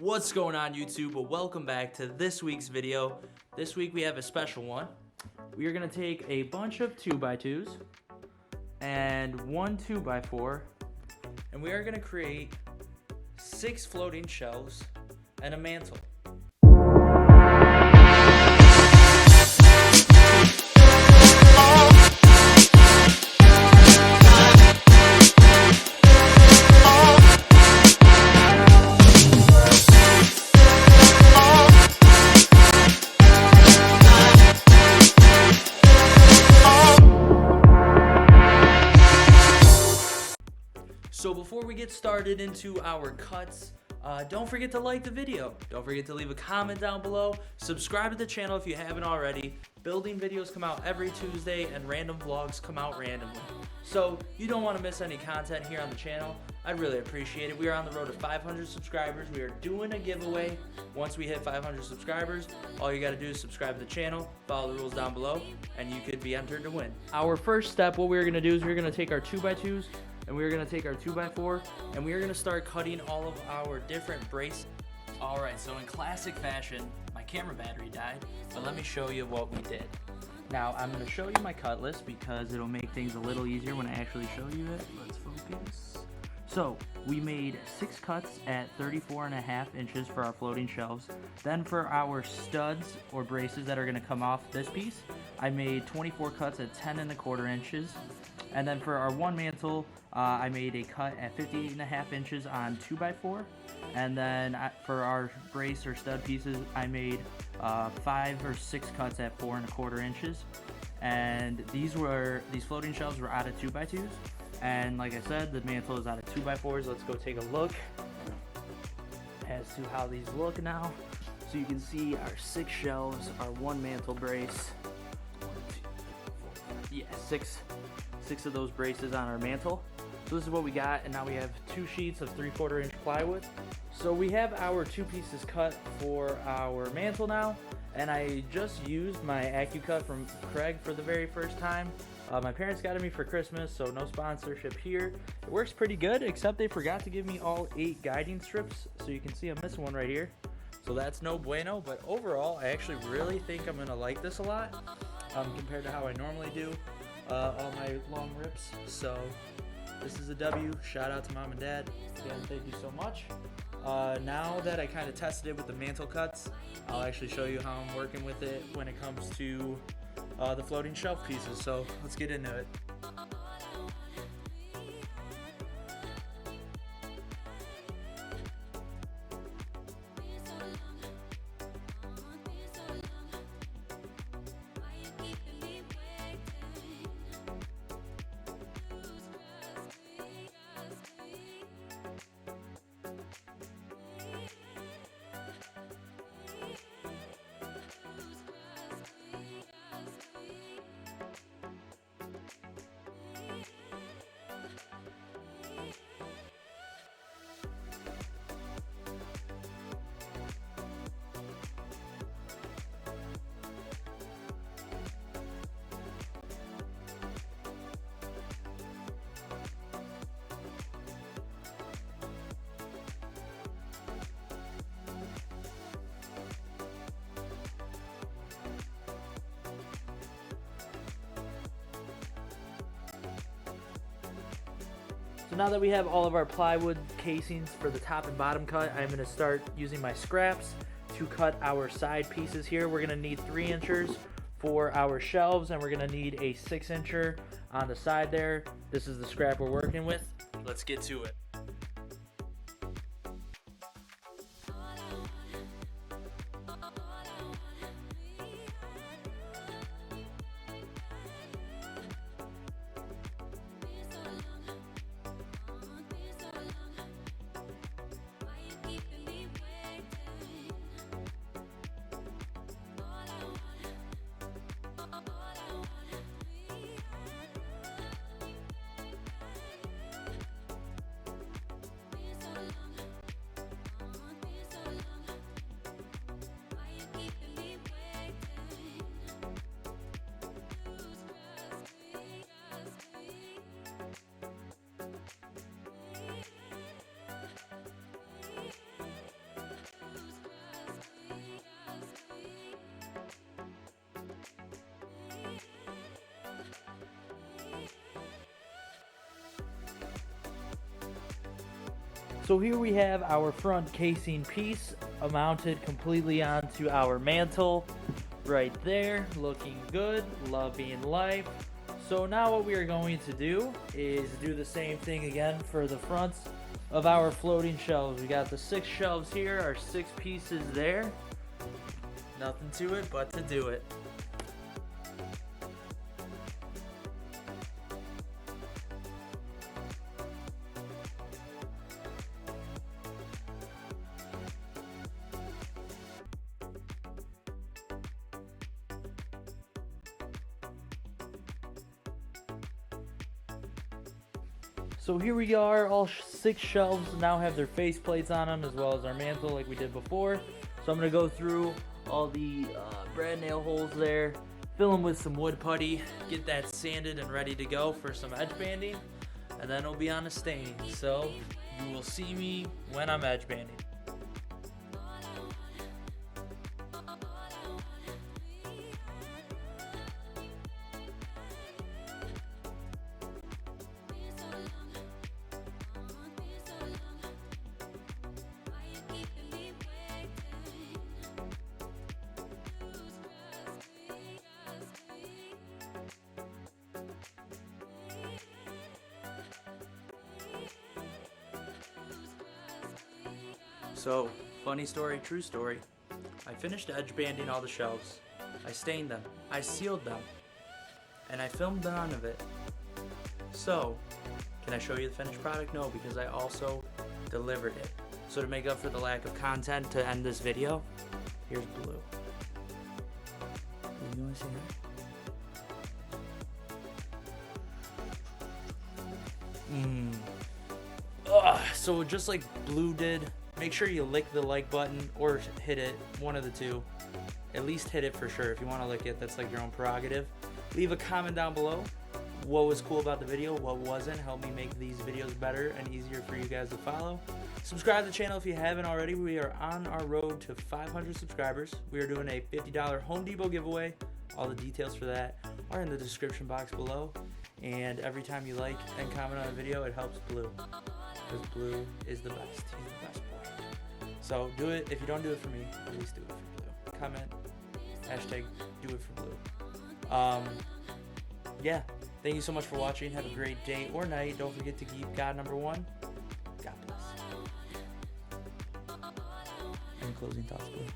What's going on, YouTube? Well, welcome back to this week's video. This week we have a special one. We are going to take a bunch of 2x2s and one 2x4, and we are going to create 6 floating shelves and a mantle. So before we get started into our cuts, don't forget to like the video. Don't forget to leave a comment down below. Subscribe to the channel if you haven't already. Building videos come out every Tuesday and random vlogs come out randomly. So you don't want to miss any content here on the channel. I'd really appreciate it. We are on the road to 500 subscribers. We are doing a giveaway. Once we hit 500 subscribers, all you got to do is subscribe to the channel, follow the rules down below, and you could be entered to win. Our first step, what we're going to do is we're going to take our 2x2s and we're going to take our 2x4 and we are going to start cutting all of our different braces. Alright, so in classic fashion, my camera battery died, but let me show you what we did. Now, I'm going to show you my cut list because it'll make things a little easier when I actually show you it. Let's focus. So, we made 6 cuts at 34.5 inches for our floating shelves. Then for our studs or braces that are going to come off this piece, I made 24 cuts at 10.25 inches. And then for our one mantle, I made a cut at 58.5 inches on 2x4. And then for our brace or stud pieces, I made 5 or 6 cuts at 4.25 inches. And these floating shelves were out of 2x2s. And like I said, the mantle is out of 2x4s. Let's go take a look as to how these look now. So you can see our 6 shelves, our one mantle brace. 6 of those braces on our mantle. So this is what we got, and now we have 2 sheets of 3/4 inch plywood. So we have our 2 pieces cut for our mantle now, and I just used my AccuCut from Craig for the very first time. My parents got it me for Christmas, so no sponsorship here. It works pretty good, except they forgot to give me all 8 guiding strips, so you can see I'm missing one right here. So that's no bueno, but overall, I actually really think I'm gonna like this a lot compared to how I normally do all my long rips. So this is a W. Shout out to mom and dad. Again, thank you so much. Now that I kind of tested it with the mantle cuts, I'll actually show you how I'm working with it when it comes to the floating shelf pieces. So let's get into it. So now that we have all of our plywood casings for the top and bottom cut, I'm going to start using my scraps to cut our side pieces here. We're going to need 3 inchers for our shelves, and we're going to need a 6 incher on the side there. This is the scrap we're working with. Let's get to it. So here we have our front casing piece mounted completely onto our mantle right there, looking good, loving life. So now what we are going to do is do the same thing again for the fronts of our floating shelves. We got the 6 shelves here, our 6 pieces there. Nothing to it but to do it. So here we are, all 6 shelves now have their face plates on them, as well as our mantle like we did before. So I'm going to go through all the brad nail holes there, fill them with some wood putty, get that sanded and ready to go for some edge banding, and then it'll be on a stain. So you will see me when I'm edge banding. So, funny story, true story. I finished edge banding all the shelves. I stained them, I sealed them, and I filmed none of it. So, can I show you the finished product? No, because I also delivered it. So to make up for the lack of content to end this video, here's blue. You wanna see that? So just like blue did, make sure you lick the like button or hit it, one of the two. At least hit it for sure. If you want to lick it, that's like your own prerogative. Leave a comment down below. What was cool about the video, what wasn't. Help me make these videos better and easier for you guys to follow. Subscribe to the channel if you haven't already. We are on our road to 500 subscribers. We are doing a $50 Home Depot giveaway. All the details for that are in the description box below. And every time you like and comment on a video, it helps Blue. Because Blue is the best. He's the best boy. So do it. If you don't do it for me, at least do it for Blue. Comment, hashtag do it for Blue. Yeah. Thank you so much for watching. Have a great day or night. Don't forget to keep God number one. God bless. Any closing thoughts, Blue?